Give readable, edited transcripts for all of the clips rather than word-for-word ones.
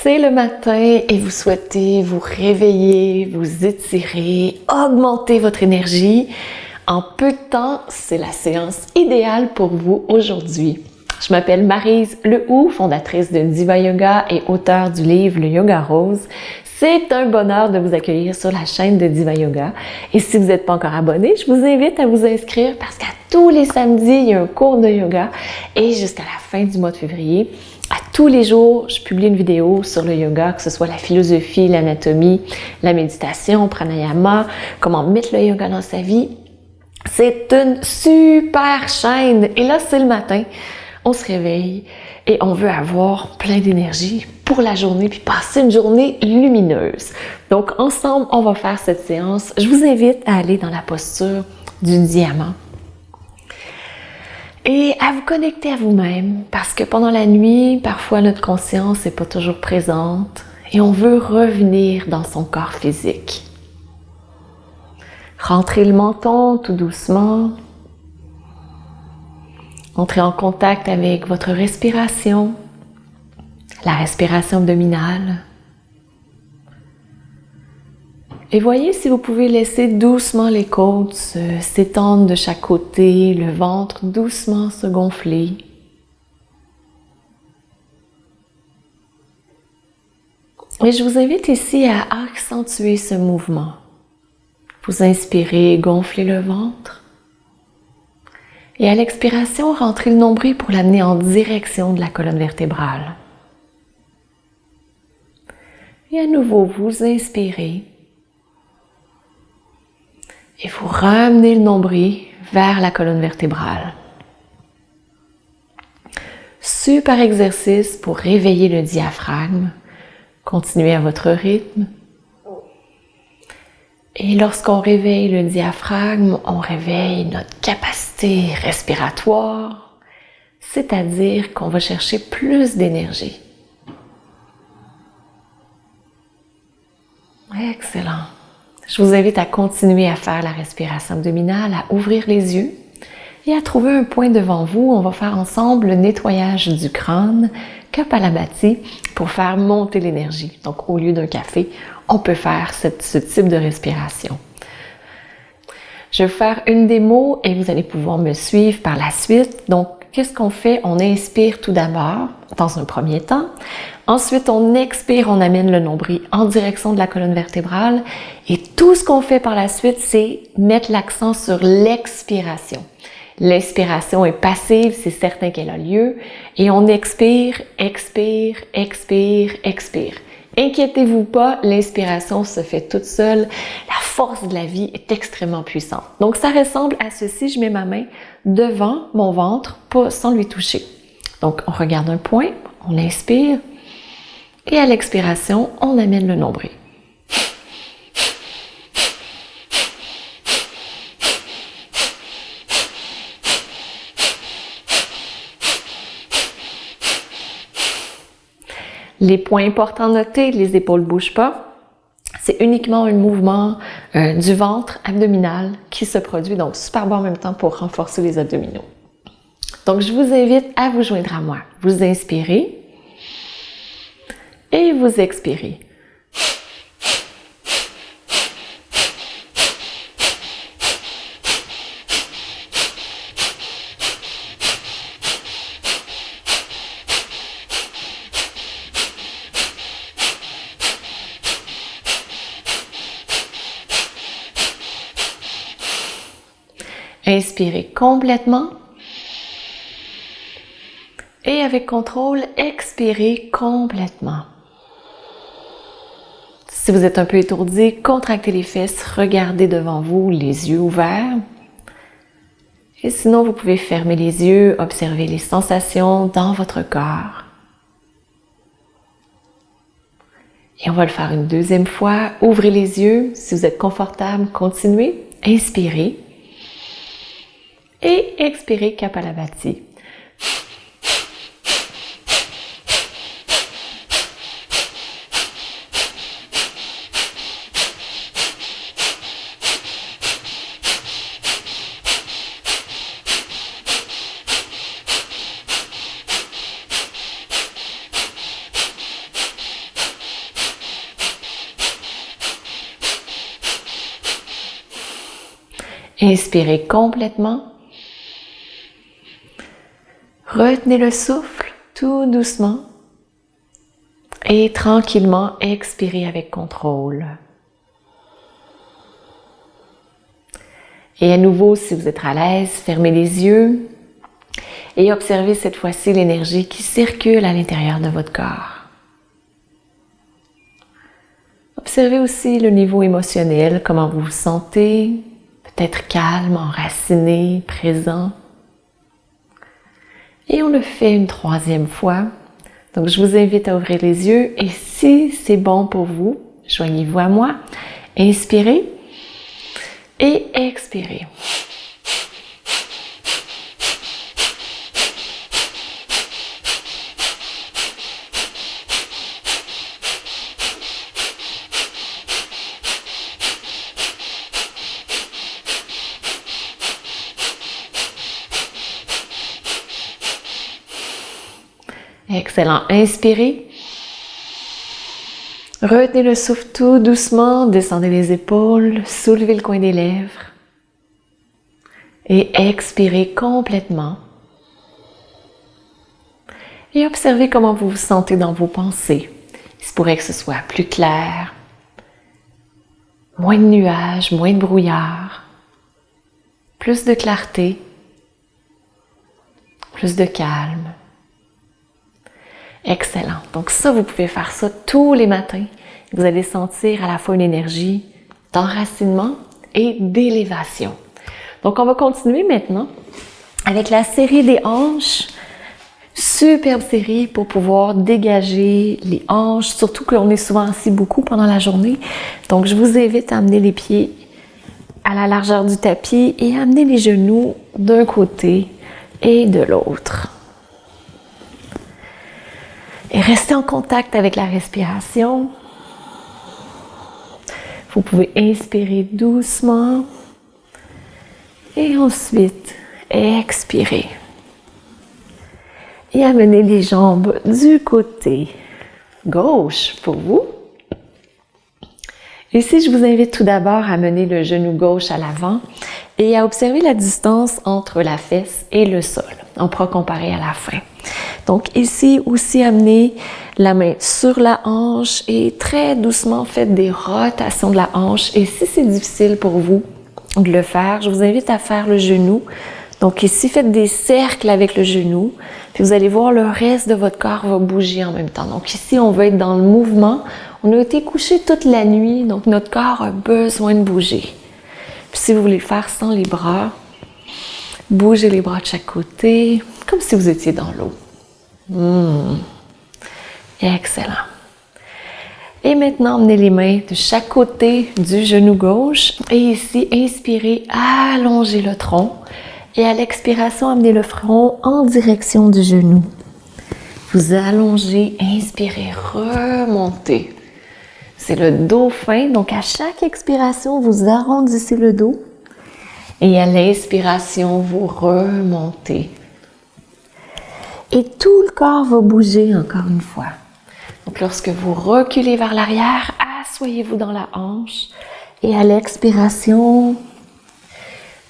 C'est le matin et vous souhaitez vous réveiller, vous étirer, augmenter votre énergie. En peu de temps, c'est la séance idéale pour vous aujourd'hui. Je m'appelle Maryse Lehoux, fondatrice de Diva Yoga et auteure du livre Le Yoga Rose. C'est un bonheur de vous accueillir sur la chaîne de Diva Yoga. Et si vous n'êtes pas encore abonné, je vous invite à vous inscrire parce qu'à tous les samedis, il y a un cours de yoga. Et jusqu'à la fin du mois de février, à tous les jours, je publie une vidéo sur le yoga, que ce soit la philosophie, l'anatomie, la méditation, pranayama, comment mettre le yoga dans sa vie. C'est une super chaîne. Et là, c'est le matin. On se réveille et on veut avoir plein d'énergie pour la journée puis passer une journée lumineuse. Donc, ensemble, on va faire cette séance. Je vous invite à aller dans la posture du diamant et à vous connecter à vous-même parce que pendant la nuit, parfois notre conscience n'est pas toujours présente et on veut revenir dans son corps physique. Rentrez le menton tout doucement. Entrez en contact avec votre respiration, la respiration abdominale. Et voyez si vous pouvez laisser doucement les côtes s'étendre de chaque côté, le ventre doucement se gonfler. Et je vous invite ici à accentuer ce mouvement. Vous inspirez, gonflez le ventre. Et à l'expiration, rentrez le nombril pour l'amener en direction de la colonne vertébrale. Et à nouveau, vous inspirez. Et vous ramenez le nombril vers la colonne vertébrale. Super exercice pour réveiller le diaphragme. Continuez à votre rythme. Et lorsqu'on réveille le diaphragme, on réveille notre capacité respiratoire, c'est-à-dire qu'on va chercher plus d'énergie. Excellent. Je vous invite à continuer à faire la respiration abdominale, à ouvrir les yeux et à trouver un point devant vous. On va faire ensemble le nettoyage du crâne, Kapalabhati, pour faire monter l'énergie. Donc, au lieu d'un café, on peut faire ce type de respiration. Je vais vous faire une démo et vous allez pouvoir me suivre par la suite. Donc, qu'est-ce qu'on fait? On inspire tout d'abord, dans un premier temps. Ensuite, on expire, on amène le nombril en direction de la colonne vertébrale. Et tout ce qu'on fait par la suite, c'est mettre l'accent sur l'expiration. L'expiration est passive, c'est certain qu'elle a lieu. Et on expire, expire, expire, expire. Inquiétez-vous pas, l'inspiration se fait toute seule. La force de la vie est extrêmement puissante. Donc, ça ressemble à ceci. Je mets ma main devant mon ventre, pas sans lui toucher. Donc, on regarde un point, on inspire. Et à l'expiration, on amène le nombril. Les points importants notés, les épaules ne bougent pas. C'est uniquement un mouvement du ventre abdominal qui se produit, donc super bon en même temps pour renforcer les abdominaux. Donc, je vous invite à vous joindre à moi. Vous inspirez et vous expirez. Inspirez complètement et avec contrôle, expirez complètement. Si vous êtes un peu étourdi, contractez les fesses, regardez devant vous, les yeux ouverts. Et sinon, vous pouvez fermer les yeux, observer les sensations dans votre corps. Et on va le faire une deuxième fois. Ouvrez les yeux. Si vous êtes confortable, continuez. Inspirez. Et expirez Kapalabhati. Inspirez complètement. Retenez le souffle tout doucement. Et tranquillement, expirez avec contrôle. Et à nouveau, si vous êtes à l'aise, fermez les yeux et observez cette fois-ci l'énergie qui circule à l'intérieur de votre corps. Observez aussi le niveau émotionnel, comment vous vous sentez, peut-être calme, enraciné, présent. Et on le fait une troisième fois. Donc, je vous invite à ouvrir les yeux et si c'est bon pour vous, joignez-vous à moi. Inspirez et expirez. Excellent. Inspirez. Retenez le souffle tout doucement, descendez les épaules, soulevez le coin des lèvres et expirez complètement. Et observez comment vous vous sentez dans vos pensées. Il se pourrait que ce soit plus clair, moins de nuages, moins de brouillard, plus de clarté, plus de calme. Excellent. Donc ça, vous pouvez faire ça tous les matins. Vous allez sentir à la fois une énergie d'enracinement et d'élévation. Donc on va continuer maintenant avec la série des hanches. Superbe série pour pouvoir dégager les hanches, surtout qu'on est souvent assis beaucoup pendant la journée. Donc je vous invite à amener les pieds à la largeur du tapis et à amener les genoux d'un côté et de l'autre. Et restez en contact avec la respiration. Vous pouvez inspirer doucement et ensuite expirer. Et amenez les jambes du côté gauche pour vous. Ici, je vous invite tout d'abord à amener le genou gauche à l'avant et à observer la distance entre la fesse et le sol. On pourra comparer à la fin. Donc ici aussi, amenez la main sur la hanche et très doucement faites des rotations de la hanche. Et si c'est difficile pour vous de le faire, je vous invite à faire le genou. Donc ici, faites des cercles avec le genou. Puis vous allez voir, le reste de votre corps va bouger en même temps. Donc ici, on va être dans le mouvement. On a été couché toute la nuit, donc notre corps a besoin de bouger. Puis si vous voulez faire sans les bras, bougez les bras de chaque côté, comme si vous étiez dans l'eau. Excellent. Et maintenant, emmenez les mains de chaque côté du genou gauche. Et ici, inspirez, allongez le tronc. Et à l'expiration, amenez le front en direction du genou. Vous allongez, inspirez, remontez. C'est le dauphin. Donc, à chaque expiration, vous arrondissez le dos. Et à l'inspiration, vous remontez. Et tout le corps va bouger encore une fois. Donc, lorsque vous reculez vers l'arrière, asseyez-vous dans la hanche. Et à l'expiration,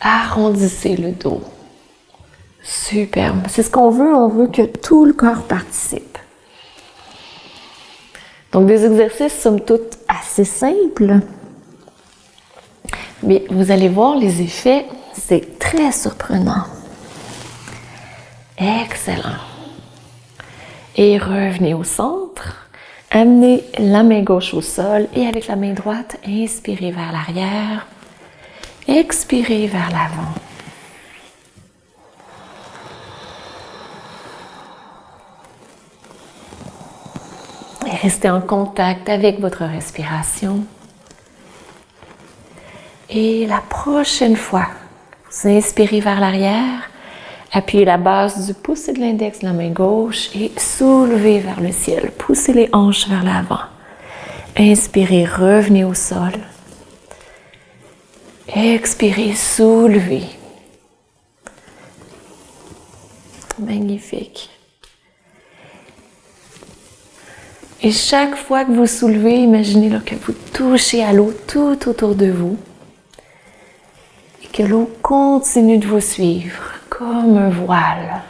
arrondissez le dos. Superbe. C'est ce qu'on veut. On veut que tout le corps participe. Donc, des exercices, somme toute, assez simples. Mais vous allez voir les effets, c'est très surprenant. Excellent. Et revenez au centre. Amenez la main gauche au sol et avec la main droite, inspirez vers l'arrière. Expirez vers l'avant. Et restez en contact avec votre respiration. Et la prochaine fois, vous inspirez vers l'arrière, appuyez la base du pouce et de l'index de la main gauche et soulevez vers le ciel. Poussez les hanches vers l'avant. Inspirez, revenez au sol. Expirez, soulevez. Magnifique. Et chaque fois que vous soulevez, imaginez là, que vous touchez à l'eau tout autour de vous. que l'eau continue de vous suivre comme un voile.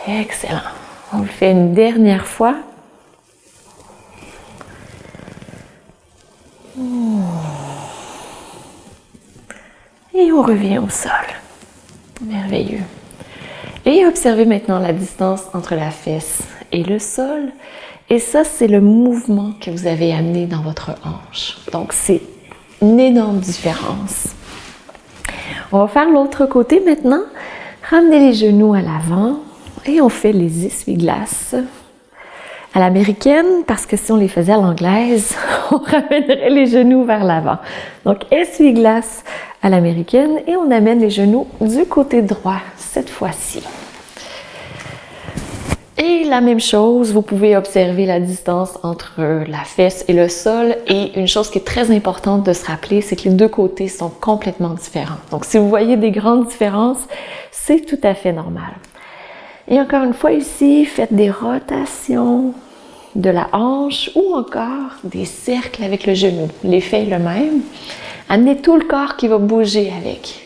Excellent. On le fait une dernière fois. Et on revient au sol. Merveilleux. Et observez maintenant la distance entre la fesse et le sol. Et ça, c'est le mouvement que vous avez amené dans votre hanche. Donc, c'est une énorme différence. On va faire l'autre côté maintenant. Ramenez les genoux à l'avant et on fait les essuie-glaces à l'américaine, parce que si on les faisait à l'anglaise, on ramènerait les genoux vers l'avant. Donc, essuie-glace à l'américaine et on amène les genoux du côté droit cette fois-ci. Et la même chose, vous pouvez observer la distance entre la fesse et le sol. Et une chose qui est très importante de se rappeler, c'est que les deux côtés sont complètement différents. Donc, si vous voyez des grandes différences, c'est tout à fait normal. Et encore une fois ici, faites des rotations de la hanche ou encore des cercles avec le genou. L'effet est le même. Amenez tout le corps qui va bouger avec.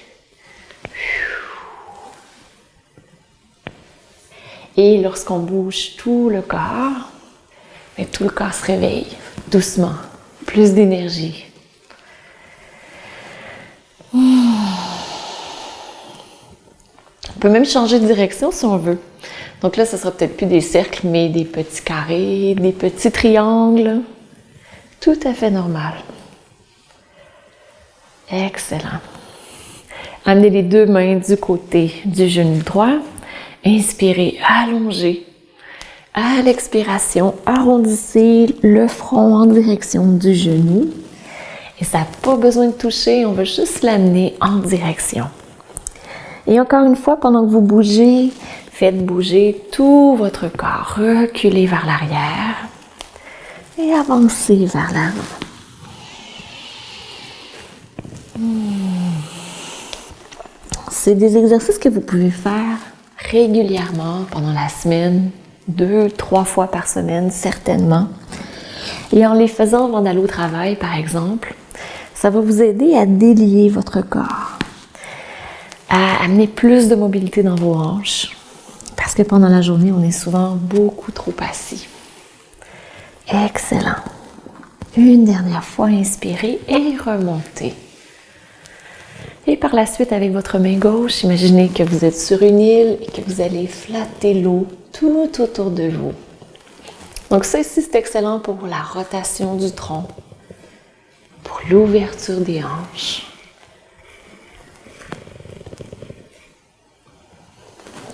Et lorsqu'on bouge tout le corps se réveille doucement, plus d'énergie. On peut même changer de direction si on veut. Donc là, ce sera peut-être plus des cercles, mais des petits carrés, des petits triangles. Tout à fait normal. Excellent. Amenez les deux mains du côté du genou droit. Inspirez, allongez. À l'expiration, arrondissez le front en direction du genou. Et ça n'a pas besoin de toucher, on va juste l'amener en direction. Et encore une fois, pendant que vous bougez, faites bouger tout votre corps. Reculez vers l'arrière et avancez vers l'avant. C'est des exercices que vous pouvez faire régulièrement pendant la semaine, 2-3 fois par semaine, certainement. Et en les faisant avant d'aller au travail, par exemple, ça va vous aider à délier votre corps, à amener plus de mobilité dans vos hanches, parce que pendant la journée, on est souvent beaucoup trop assis. Excellent. Une dernière fois, inspirez et remontez. Et par la suite, avec votre main gauche, imaginez que vous êtes sur une île et que vous allez flatter l'eau tout autour de vous. Donc ça ici, c'est excellent pour la rotation du tronc, pour l'ouverture des hanches.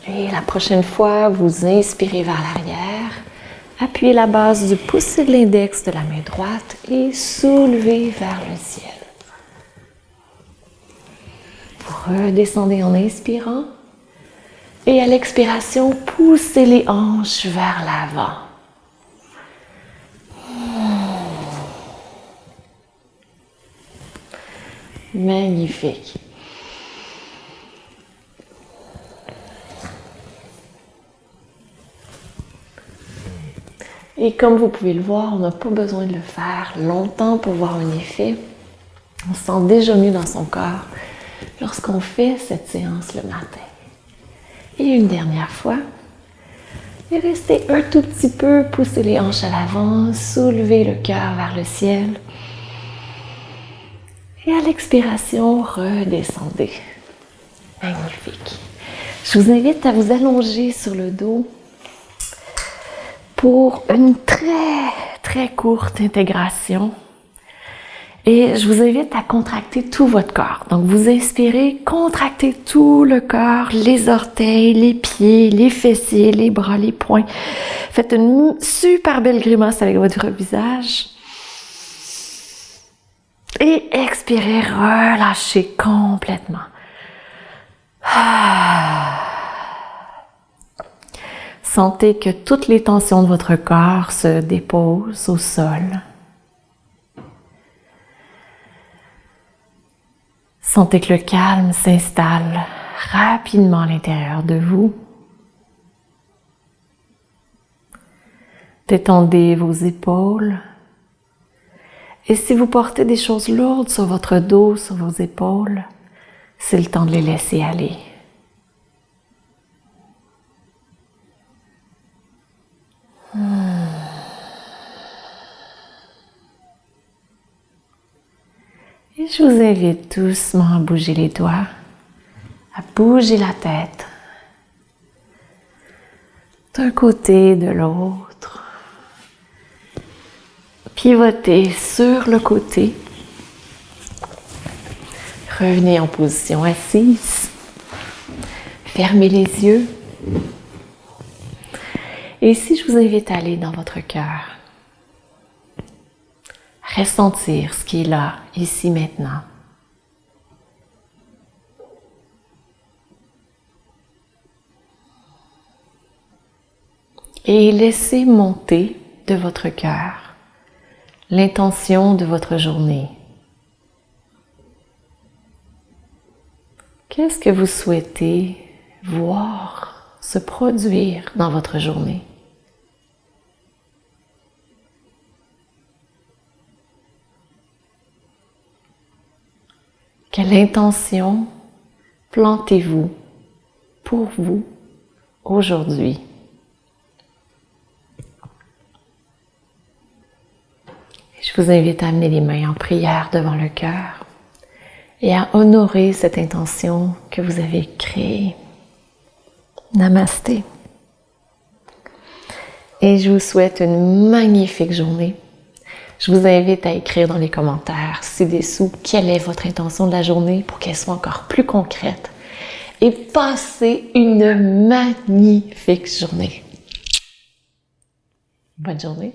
Et la prochaine fois, vous inspirez vers l'arrière, appuyez la base du pouce et de l'index de la main droite et soulevez vers le ciel. Redescendez en inspirant et à l'expiration, poussez les hanches vers l'avant. Magnifique. Et comme vous pouvez le voir, on n'a pas besoin de le faire longtemps pour voir un effet. On se sent déjà mieux dans son corps lorsqu'on fait cette séance le matin. Et une dernière fois, et restez un tout petit peu, poussez les hanches à l'avant, soulevez le cœur vers le ciel. Et à l'expiration, redescendez. Magnifique. Je vous invite à vous allonger sur le dos pour une très courte intégration. Et je vous invite à contracter tout votre corps. Donc, vous inspirez, contractez tout le corps, les orteils, les pieds, les fessiers, les bras, les poings. Faites une super belle grimace avec votre visage. Et expirez, relâchez complètement. Sentez que toutes les tensions de votre corps se déposent au sol. Sentez que le calme s'installe rapidement à l'intérieur de vous. Détendez vos épaules Et si vous portez des choses lourdes sur votre dos, sur vos épaules, c'est le temps de les laisser aller. Et je vous invite doucement à bouger les doigts, à bouger la tête, d'un côté, de l'autre. Pivotez sur le côté. Revenez en position assise. Fermez les yeux. Et ici, je vous invite à aller dans votre cœur. Ressentir ce qui est là, ici, maintenant. Et laissez monter de votre cœur l'intention de votre journée. Qu'est-ce que vous souhaitez voir se produire dans votre journée? Quelle intention plantez-vous pour vous aujourd'hui? Je vous invite à amener les mains en prière devant le cœur et à honorer cette intention que vous avez créée. Namasté. Et je vous souhaite une magnifique journée. Je vous invite à écrire dans les commentaires ci-dessous quelle est votre intention de la journée pour qu'elle soit encore plus concrète. Et passez une magnifique journée. Bonne journée.